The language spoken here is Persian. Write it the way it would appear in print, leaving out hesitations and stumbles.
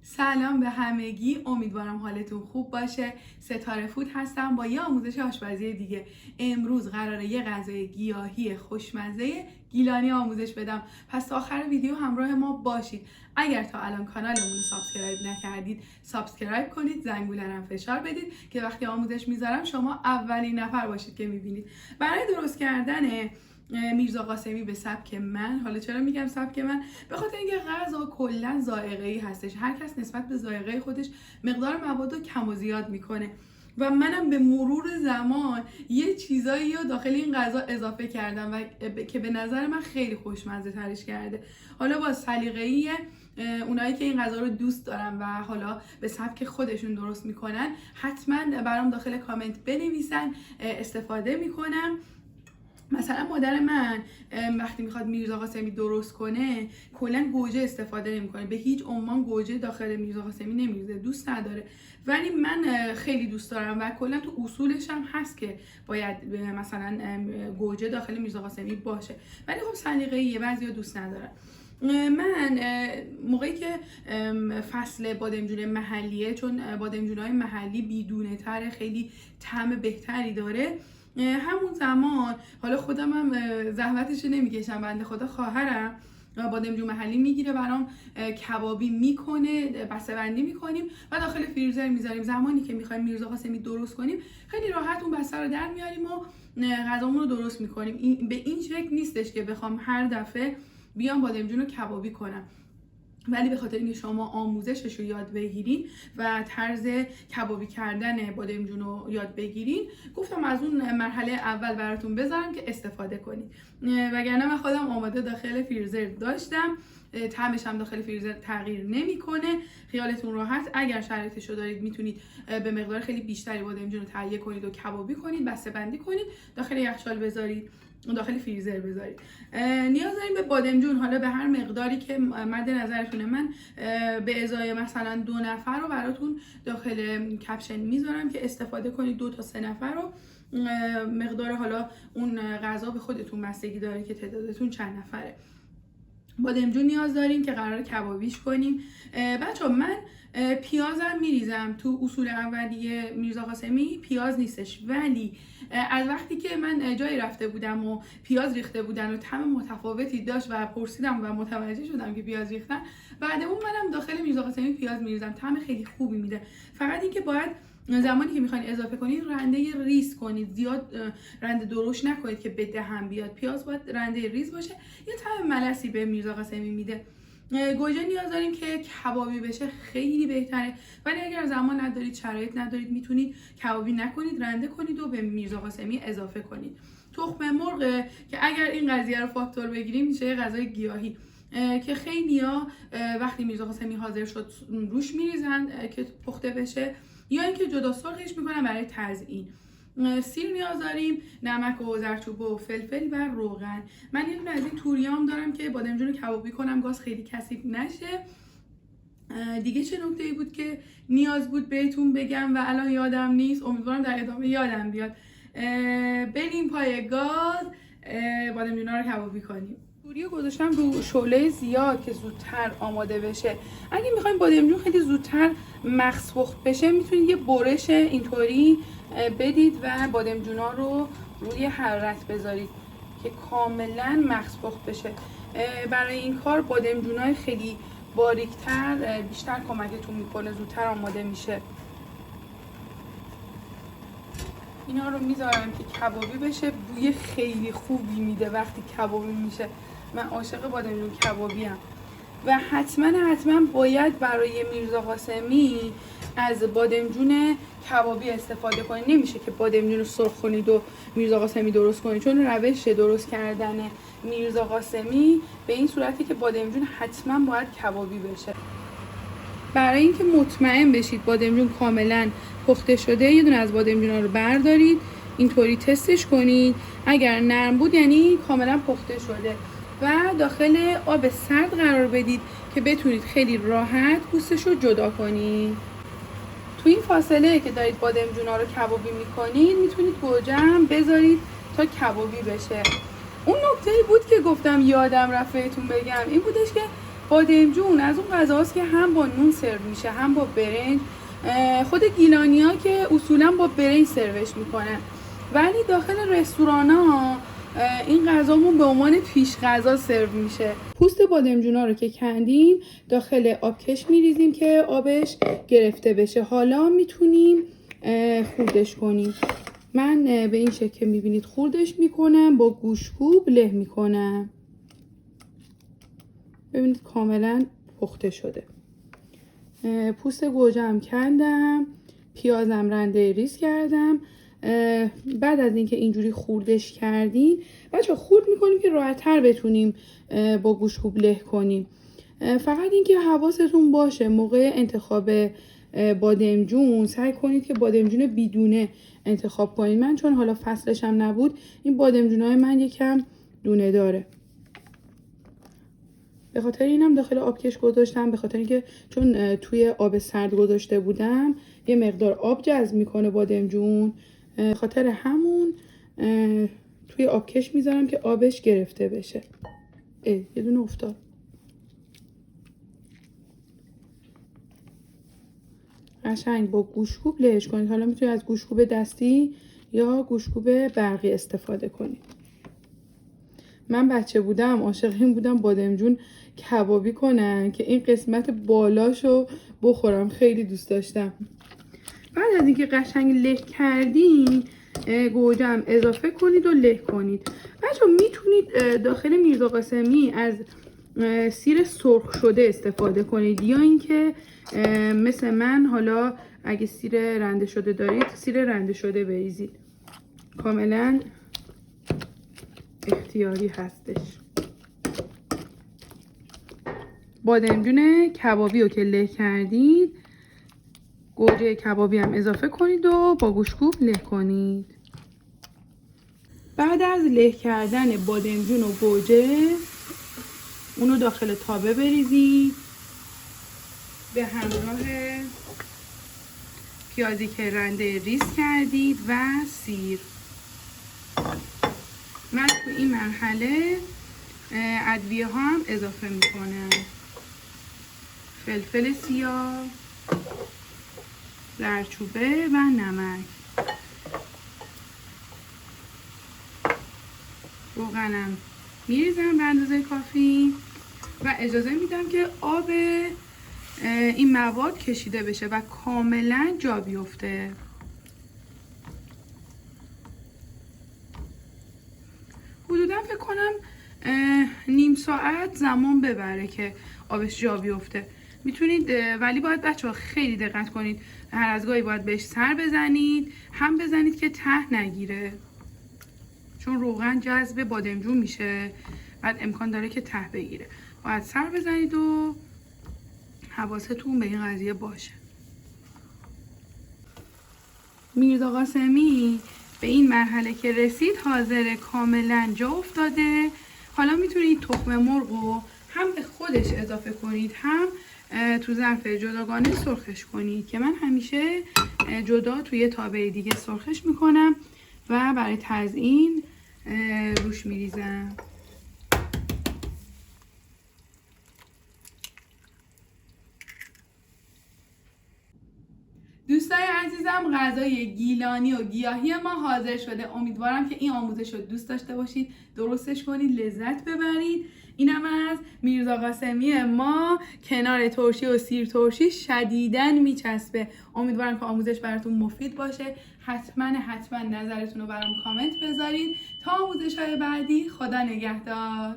سلام به همگی، امیدوارم حالتون خوب باشه. ستاره فود هستم با یه آموزش آشپزی دیگه. امروز قراره یه غذای گیاهی خوشمزه گیلانی آموزش بدم، پس تا آخر ویدیو همراه ما باشید. اگر تا الان کانالمون رو سابسکرایب نکردید سابسکرایب کنید، زنگوله هم فشار بدید که وقتی آموزش میذارم شما اولین نفر باشید که میبینید. برای درست کردن میرزا قاسمی به سبک من، حالا چرا میگم سبک من؟ به خاطر اینکه غذا کلا ذائقه‌ای هستش، هر کس نسبت به ذائقه خودش مقدار مواد رو کم و زیاد میکنه و منم به مرور زمان یه چیزایی رو داخل این غذا اضافه کردم و که به نظر من خیلی خوشمزه ترش کرده. حالا با سلیقه‌ای اونایی که این غذا رو دوست دارن و حالا به سبک خودشون درست میکنن، حتما برام داخل کامنت بنویسن، استفاده میکنم. مثلا مادر من وقتی میخواد میرزا قاسمی درست کنه کلا گوجه استفاده نمیکنه، به هیچ عنوان گوجه داخل میرزا قاسمی نمیریزه، دوست نداره. ولی من خیلی دوست دارم و کلا تو اصولش هم هست که باید مثلا گوجه داخل میرزا قاسمی باشه، ولی خب سلیقه‌ایه، بعضیا دوست ندارن. من موقعی که فصل بادمجون محلیه، چون بادمجون‌های محلی بیدونه تر، خیلی طعم بهتری داره، همون زمان حالا خودم هم زحمتش نمیکشم، بنده خدا خواهرم بادمجون محلی میگیره برام، کبابی میکنه، بسته بندی میکنیم و داخل فریزر میذاریم. زمانی که میخوایم میرزا قاسمی درست کنیم خیلی راحت اون بسته رو در میاریم و غذامون رو درست میکنیم. به این شکل نیستش که بخوام هر دفعه بیام بادمجون رو کبابی کنم، ولی به خاطر اینکه شما آموزشش رو یاد بگیرین و طرز کبابی کردن بادمجون رو یاد بگیرین، گفتم از اون مرحله اول براتون بذارم که استفاده کنید. وگرنه من خودم آماده داخل فریزر داشتم، طعمش هم داخل فریزر تغییر نمیکنه. خیالتون راحت، اگر شرایطش رو دارید میتونید به مقدار خیلی بیشتری بادمجون رو تهیه کنید و کبابی کنید، بسته بندی کنید، داخل یخچال بذارید، داخل فریزر بذارید. نیاز داریم به بادمجون، حالا به هر مقداری که مد نظرتونه. من به ازای مثلا 2 نفر رو براتون داخل کپشن میذارم که استفاده کنید. 2 تا 3 نفر رو مقدار، حالا اون غذا به خودتون بستگی داره که تعدادتون چند نفره. بادمجون نیاز داریم که قرار کبابیش کنیم. بچه من پیازم میریزم. تو اصول اولیه میرزا قاسمی پیاز نیستش، ولی از وقتی که من جایی رفته بودم و پیاز ریخته بودن و طعم متفاوتی داشت و پرسیدم و متوجه شدم که پیاز ریختن، بعد اون منم داخل میرزا قاسمی پیاز میریزم، طعم خیلی خوبی میده. فقط اینکه باید زمانی که میخواین اضافه کنید رنده ریز کنید، زیاد رنده درشت نکنید که به دهن بیاد. پیاز باید رنده ریز باشه، یه طعم ملسی به میرزا قاسمی میده. گوجه نیاز داریم که کبابی بشه، خیلی بهتره، ولی اگر زمان ندارید، شرایط ندارید، میتونید کبابی نکنید، رنده کنید و به میرزا قاسمی اضافه کنید. تخم مرغ که اگر این قضیه رو فاکتور بگیریم میشه یه غذای گیاهی که خیلیا وقتی میرزا قاسمی حاضر شد روش میریزن که پخته بشه، یا اینکه جدا سرخش میکنن برای تزیین. سیر نیاز داریم، نمک و زردچوبه و فلفل و روغن. من یه دونه از این توریام دارم که بادمجون رو کبابی کنم، گاز خیلی کثیف نشه. دیگه چه نکته‌ای بود که نیاز بود بهتون بگم و الان یادم نیست، امیدوارم در ادامه یادم بیاد. بریم پای گاز، بادمجونا رو کبابی کنیم. توریو گذاشتم رو شعله زیاد که زودتر آماده بشه. اگه میخوایم بادمجون خیلی زودتر مغز پخت بشه، میتونید یه برش اینطوری بدید و بادمجونا رو روی حرارت بذارید که کاملا مغز پخت بشه. برای این کار بادمجونای خیلی باریکتر بیشتر کمکتون میکنه، زودتر آماده میشه. اینا رو میذارم که کبابی بشه، بوی خیلی خوبی میده وقتی کبابی میشه. من عاشق بادمجون کبابی ام و حتما باید برای میرزا قاسمی از بادمجون کبابی استفاده کنید. نمیشه که بادمجون رو سرخ کنید و میرزا قاسمی درست کنید، چون روش درست کردن میرزا قاسمی به این صورتی که بادمجون حتما باید کبابی بشه. برای اینکه مطمئن بشید بادمجون کاملا پخته شده، یه دونه از بادمجونا رو بردارید، اینطوری تستش کنید. اگر نرم بود یعنی کاملا پخته شده و داخل آب سرد قرار بدید که بتونید خیلی راحت پوستش رو جدا کنید. تو این فاصله که دارید بادمجونا رو کبابی میکنید میتونید گوجه هم بذارید تا کبابی بشه. اون نکته‌ای بود که گفتم یادم رفت بهتون بگم، این بودش که بادمجون از اون غذاست که هم با نون سرو میشه هم با برنج. خود گیلانی‌ها که اصولا با برنج سروش میکنن، ولی داخل رستورانا این غذامون به عنوان پیش غذا سرو میشه. پوست بادمجونا رو که کندیم داخل آبکش میریزیم که آبش گرفته بشه. حالا میتونیم خوردش کنیم. من به این شکل که میبینید خوردش میکنم، با گوشتکوب له میکنم. ببینید کاملا پخته شده. پوست گوجم کندم، پیازم رنده ریز کردم. بعد از اینکه اینجوری خوردش کردین بچه خورد میکنیم که راحت‌تر بتونیم با گوشتکوب له کنیم. فقط اینکه حواستون باشه موقع انتخاب بادمجون سعی کنید که بادمجون بیدونه انتخاب کنید. من چون حالا فصلش هم نبود این بادمجونای من یکم دونه داره، به خاطر اینم داخل آبکش گذاشتم، به خاطر اینکه چون توی آب سرد گذاشته بودم یه مقدار آب جذب میکنه بادمجون، خاطر همون توی آبکش میذارم که آبش گرفته بشه. یه دونه افتاد. قشنگ با گوشتکوب لهش کنید. حالا میتونید از گوشتکوب دستی یا گوشتکوب برقی استفاده کنید. من بچه بودم عاشق این بودم بادمجون کبابی کنن که این قسمت بالاشو بخورم، خیلی دوست داشتم. بعد از اینکه قشنگ له کردین گوجه هم اضافه کنید و له کنید. بچه میتونید داخل میرزا قاسمی از سیر سرخ شده استفاده کنید یا اینکه مثل من حالا اگه سیر رنده شده دارید سیر رنده شده بریزید، کاملا اختیاری هستش. بادمجون کبابی رو که له کردید گوجه کبابی هم اضافه کنید و با گوشتکوب له کنید. بعد از له کردن بادمجون و گوجه اونو داخل تابه بریزید به همراه پیازی که رنده ریز کردید و سیر. من تو این مرحله ادویه ها هم اضافه میکنم: فلفل سیاه، زردچوبه و نمک. روغنم میریزم به اندازه کافی و اجازه میدم که آب این مواد کشیده بشه و کاملا جا بیفته. حدودا فکر کنم نیم ساعت زمان ببره که آبش جا بیفته. میتونید، ولی باید بچه ها خیلی دقت کنید، هر از گاهی باید بهش سر بزنید، هم بزنید که ته نگیره، چون روغن جذب بادمجون میشه، بعد امکان داره که ته بگیره. باید سر بزنید و حواستون به این قضیه باشه. میرزا قاسمی به این مرحله که رسید حاضر کاملا جا افتاده. حالا میتونید تخم مرغ رو هم به خودش اضافه کنید، هم تو ظرف جداگانه سرخش کنید که من همیشه جدا توی تابه دیگه سرخش میکنم و برای تزیین روش میریزم. دوستای عزیزم، غذای گیلانی و گیاهی ما حاضر شده. امیدوارم که این آموزش رو دوست داشته باشید، درستش کنید، لذت ببرید. اینم از میرزا قاسمی ما. کنار ترشی و سیر ترشی شدیداً میچسبه. امیدوارم که آموزش براتون مفید باشه. حتما نظرتون رو برام کامنت بذارید. تا آموزش های بعدی، خدا نگهدار.